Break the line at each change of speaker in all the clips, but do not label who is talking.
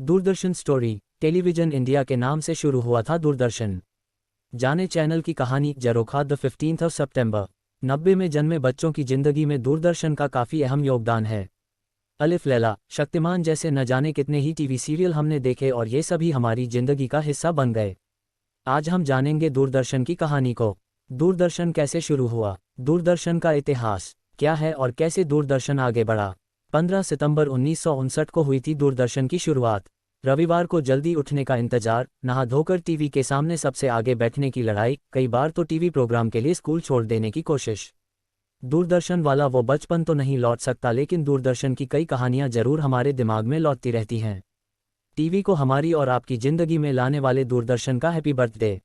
Doordarshan story. Television India के नाम से शुरू हुआ था दूरदर्शन। जाने चैनल की कहानी। जरोखा द 15 ऑफ सितंबर 90 में जन्मे बच्चों की जिंदगी में दूरदर्शन का काफ़ी अहम योगदान है। अलिफ लैला, शक्तिमान जैसे न जाने कितने ही टीवी सीरियल हमने देखे और ये सभी हमारी जिंदगी का हिस्सा बन गए। आज हम जानेंगे दूरदर्शन की कहानी को। दूरदर्शन कैसे शुरू हुआ, दूरदर्शन का इतिहास क्या है और कैसे दूरदर्शन आगे बढ़ा। 15 सितंबर 1959 को हुई थी दूरदर्शन की शुरुआत। रविवार को जल्दी उठने का इंतजार, नहा धोकर टीवी के सामने सबसे आगे बैठने की लड़ाई, कई बार तो टीवी प्रोग्राम के लिए स्कूल छोड़ देने की कोशिश। दूरदर्शन वाला वो बचपन तो नहीं लौट सकता, लेकिन दूरदर्शन की कई कहानियां जरूर हमारे दिमाग में लौटती रहती हैं। टीवी को हमारी और आपकी जिंदगी में लाने वाले दूरदर्शन का हैप्पी बर्थडे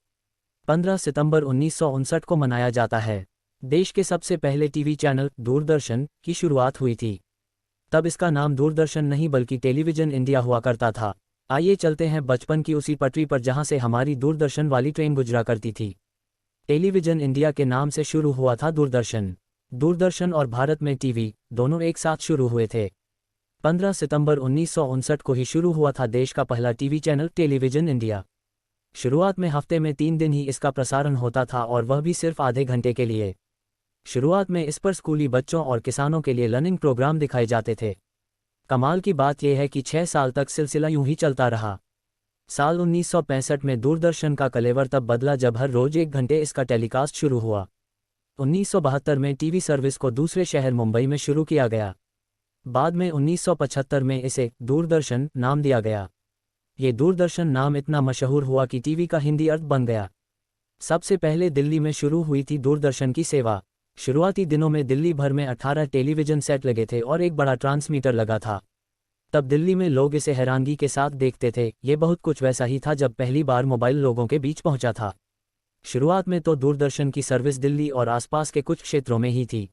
15 सितंबर 1959 को मनाया जाता है। देश के सबसे पहले टीवी चैनल दूरदर्शन की शुरुआत हुई थी। तब इसका नाम दूरदर्शन नहीं बल्कि टेलीविजन इंडिया हुआ करता था। आइए चलते हैं बचपन की उसी पटरी पर जहां से हमारी दूरदर्शन वाली ट्रेन गुजरा करती थी। टेलीविजन इंडिया के नाम से शुरू हुआ था दूरदर्शन। दूरदर्शन और भारत में टीवी दोनों एक साथ शुरू हुए थे। 15 सितंबर 1959 को ही शुरू हुआ था देश का पहला टीवी चैनल टेलीविजन इंडिया। शुरुआत में हफ्ते में 3 दिन ही इसका प्रसारण होता था और वह भी सिर्फ आधे घंटे के लिए। शुरुआत में इस पर स्कूली बच्चों और किसानों के लिए लर्निंग प्रोग्राम दिखाए जाते थे। कमाल की बात यह है कि 6 साल तक सिलसिला यूं ही चलता रहा। साल 1965 में दूरदर्शन का कलेवर तब बदला जब हर रोज 1 घंटे इसका टेलीकास्ट शुरू हुआ। 1972 में टीवी सर्विस को दूसरे शहर मुंबई में शुरू किया गया। बाद में 1975 में इसे दूरदर्शन नाम दिया गया। ये दूरदर्शन नाम इतना मशहूर हुआ कि टीवी का हिंदी अर्थ बन गया। सबसे पहले दिल्ली में शुरू हुई थी दूरदर्शन की सेवा। शुरुआती दिनों में दिल्ली भर में 18 टेलीविजन सेट लगे थे और एक बड़ा ट्रांसमीटर लगा था। तब दिल्ली में लोग इसे हैरानगी के साथ देखते थे। ये बहुत कुछ वैसा ही था जब पहली बार मोबाइल लोगों के बीच पहुंचा था। शुरुआत में तो दूरदर्शन की सर्विस दिल्ली और आसपास के कुछ क्षेत्रों में ही थी।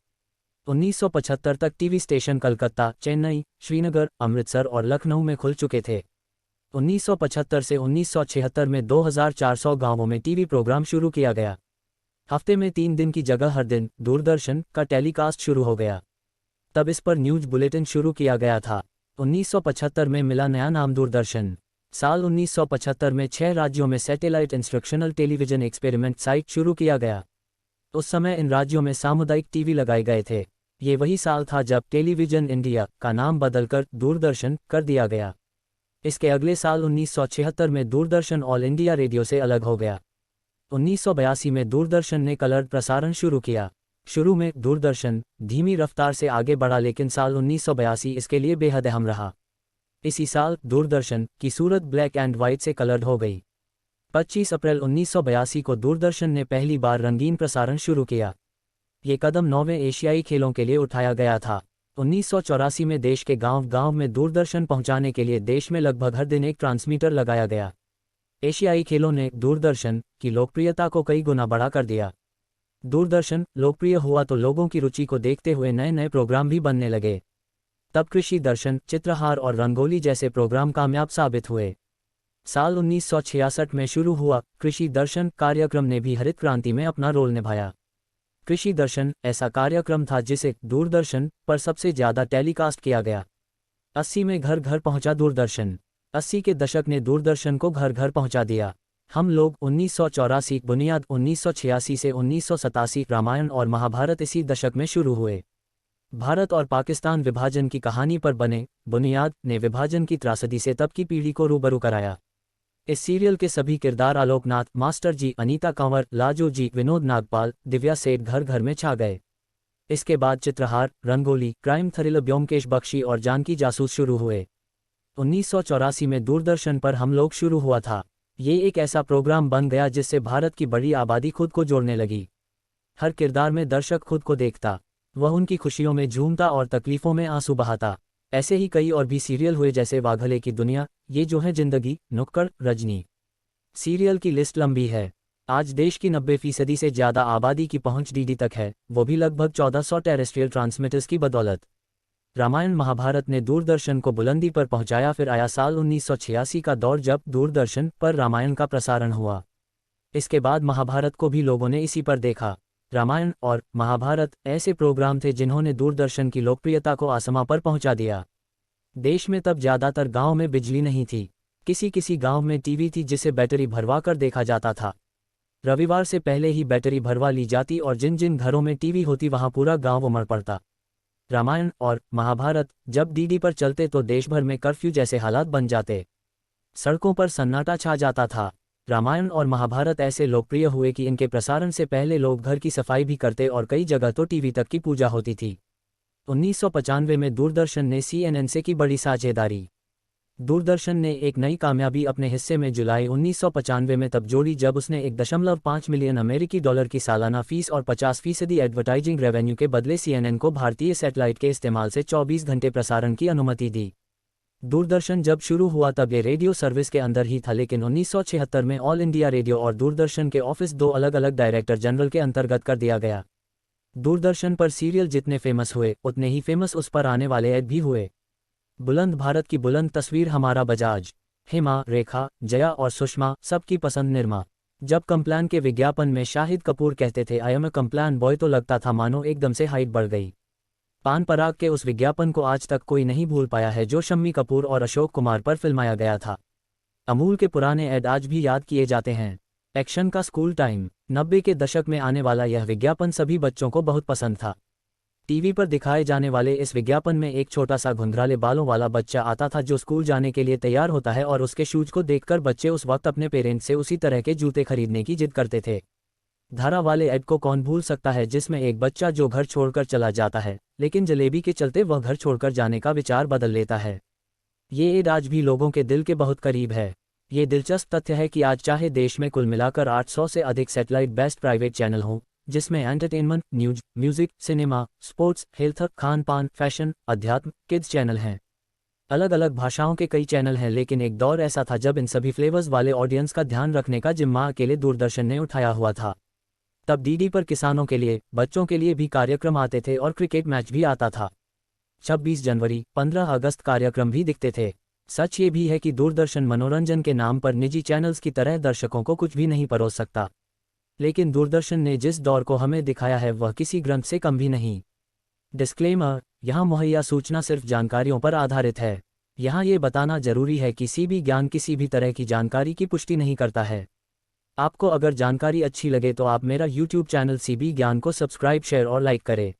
1975 तक टीवी स्टेशन कलकत्ता, चेन्नई, श्रीनगर, अमृतसर और लखनऊ में खुल चुके थे। 1975 से 1976 में 2400 गांवों में टीवी प्रोग्राम शुरू किया गया। हफ्ते में 3 दिन की जगह हर दिन दूरदर्शन का टेलीकास्ट शुरू हो गया। तब इस पर न्यूज बुलेटिन शुरू किया गया था। 1975 में मिला नया नाम दूरदर्शन। साल 1975 में 6 राज्यों में satellite instructional television experiment site शुरू किया गया। उस समय इन राज्यों में सामुदायिक टीवी लगाए गए थे। ये वही साल था जब टेलीविजन इंडिया का नाम बदलकर दूरदर्शन कर दिया गया। इसके अगले साल 1976 में दूरदर्शन ऑल इंडिया रेडियो से अलग हो गया। 1982 में दूरदर्शन ने कलर प्रसारण शुरू किया। शुरू में दूरदर्शन धीमी रफ्तार से आगे बढ़ा, लेकिन साल 1982 इसके लिए बेहद अहम रहा। इसी साल दूरदर्शन की सूरत ब्लैक एंड वाइट से कलर्ड हो गई। 25 अप्रैल 1982 को दूरदर्शन ने पहली बार रंगीन प्रसारण शुरू किया। ये कदम 9वें एशियाई खेलों के लिए उठाया गया था। 1984 में देश के गांव-गांव में दूरदर्शन पहुंचाने के लिए देश में लगभग हर दिन एक ट्रांसमीटर लगाया गया। एशियाई खेलों ने दूरदर्शन की लोकप्रियता को कई गुना बढ़ा कर दिया। दूरदर्शन लोकप्रिय हुआ तो लोगों की रुचि को देखते हुए नए नए प्रोग्राम भी बनने लगे। तब कृषि दर्शन, चित्रहार और रंगोली जैसे प्रोग्राम कामयाब साबित हुए। साल 1966 में शुरू हुआ कृषि दर्शन कार्यक्रम ने भी हरित क्रांति में अपना रोल निभाया। कृषि दर्शन ऐसा कार्यक्रम था जिसे दूरदर्शन पर सबसे ज्यादा टेलीकास्ट किया गया। 80 में घर घर पहुंचा दूरदर्शन। 80 के दशक ने दूरदर्शन को घर घर पहुंचा दिया। हम लोग 1984 बुनियाद 1986 से 1987 रामायण और महाभारत इसी दशक में शुरू हुए। भारत और पाकिस्तान विभाजन की कहानी पर बने बुनियाद ने विभाजन की त्रासदी से तब की पीढ़ी को रूबरू कराया। इस सीरियल के सभी किरदार आलोकनाथ, मास्टर जी, अनीता कंवर, लाजो जी, विनोद नागपाल, दिव्या सेठ घर घर में छा गए। इसके बाद चित्रहार, रंगोली, क्राइम थ्रिलर ब्योमकेश बख्शी और जानकी जासूस शुरू हुए। 1984 में दूरदर्शन पर हम लोग शुरू हुआ था। ये एक ऐसा प्रोग्राम बन गया जिससे भारत की बड़ी आबादी खुद को जोड़ने लगी। हर किरदार में दर्शक खुद को देखता, वह उनकी खुशियों में झूमता और तकलीफों में आंसू बहाता। ऐसे ही कई और भी सीरियल हुए जैसे वाघले की दुनिया, ये जो है जिंदगी, नुक्कड़, रजनी। सीरियल की लिस्ट लंबी है। आज देश की 90% से ज़्यादा आबादी की पहुंच डीडी तक है, वो भी लगभग 1400 टेरेस्ट्रियल ट्रांसमीटर्स की बदौलत। रामायण महाभारत ने दूरदर्शन को बुलंदी पर पहुंचाया। फिर आया साल 1986 का दौर जब दूरदर्शन पर रामायण का प्रसारण हुआ। इसके बाद महाभारत को भी लोगों ने इसी पर देखा। रामायण और महाभारत ऐसे प्रोग्राम थे जिन्होंने दूरदर्शन की लोकप्रियता को आसमां पर पहुंचा दिया। देश में तब ज़्यादातर गांव में बिजली नहीं थी। किसी किसी गांव में टीवी थी जिसे बैटरी भरवा कर देखा जाता था। रविवार से पहले ही बैटरी भरवा ली जाती और जिन जिन घरों में टीवी होती वहां पूरा गांव उमड़ पड़ता। रामायण और महाभारत जब डीडी पर चलते तो देश भर में कर्फ्यू जैसे हालात बन जाते। सड़कों पर सन्नाटा छा जाता था। रामायण और महाभारत ऐसे लोकप्रिय हुए कि इनके प्रसारण से पहले लोग घर की सफाई भी करते और कई जगह तो टीवी तक की पूजा होती थी। 1995 में दूरदर्शन ने CNN से की बड़ी साझेदारी। दूरदर्शन ने एक नई कामयाबी अपने हिस्से में जुलाई 1995 में तब जोड़ी जब उसने 1.5 मिलियन अमेरिकी डॉलर की सालाना फीस और 50% एडवर्टाइजिंग रेवेन्यू के बदले CNN को भारतीय सैटेलाइट के इस्तेमाल से 24 घंटे प्रसारण की अनुमति दी। दूरदर्शन जब शुरू हुआ तब ये रेडियो सर्विस के अंदर ही था, लेकिन 1976 में ऑल इंडिया रेडियो और दूरदर्शन के ऑफिस दो अलग अलग डायरेक्टर जनरल के अंतर्गत कर दिया गया। दूरदर्शन पर सीरियल जितने फेमस हुए उतने ही फेमस उस पर आने वाले ऐड भी हुए। बुलंद भारत की बुलंद तस्वीर हमारा बजाज, हेमा, रेखा, जया और सुषमा सबकी पसंद निर्मा। जब कम्प्लान के विज्ञापन में शाहिद कपूर कहते थे I am a Complan boy तो लगता था मानो एकदम से हाइट बढ़ गई। पान पराग के उस विज्ञापन को आज तक कोई नहीं भूल पाया है जो शम्मी कपूर और अशोक कुमार पर फिल्माया गया था। अमूल के पुराने ऐड आज भी याद किए जाते हैं। एक्शन का स्कूल टाइम 90 के दशक में आने वाला यह विज्ञापन सभी बच्चों को बहुत पसंद था। टीवी पर दिखाए जाने वाले इस विज्ञापन में एक छोटा सा घुंघराले बालों वाला बच्चा आता था जो स्कूल जाने के लिए तैयार होता है और उसके शूज को देखकर बच्चे उस वक्त अपने पेरेंट्स से उसी तरह के जूते खरीदने की जिद करते थे। धारा वाले ऐड को कौन भूल सकता है जिसमें एक बच्चा जो घर छोड़कर चला जाता है लेकिन जलेबी के चलते वह घर छोड़कर जाने का विचार बदल लेता है। ये ऐड आज भी लोगों के दिल के बहुत करीब है। ये दिलचस्प तथ्य है कि आज चाहे देश में कुल मिलाकर 800 से अधिक सैटेलाइट बेस्ड प्राइवेट चैनल हों जिसमें entertainment, news, music, cinema, sports, health, Khan पान, फैशन, अध्यात्म, किड्स चैनल हैं। अलग अलग भाषाओं के कई चैनल हैं, लेकिन एक दौर ऐसा था जब इन सभी फ्लेवर्स वाले ऑडियंस का ध्यान रखने का जिम्मा अकेले दूरदर्शन ने उठाया हुआ था। तब डीडी पर किसानों के लिए, बच्चों के लिए भी कार्यक्रम आते थे और क्रिकेट मैच भी आता था। 26 जनवरी, 15 अगस्त कार्यक्रम भी दिखते थे। सच ये भी है कि दूरदर्शन मनोरंजन के नाम पर निजी चैनल्स की तरह दर्शकों को कुछ भी नहीं परोस सकता, लेकिन दूरदर्शन ने जिस दौर को हमें दिखाया है वह किसी ग्रंथ से कम भी नहीं। डिस्क्लेमर, यहाँ मुहैया सूचना सिर्फ जानकारियों पर आधारित है। यहाँ ये बताना जरूरी है कि किसी भी ज्ञान किसी भी तरह की जानकारी की पुष्टि नहीं करता है। आपको अगर जानकारी अच्छी लगे तो आप मेरा YouTube चैनल CB ज्ञान को सब्सक्राइब, शेयर और लाइक करें।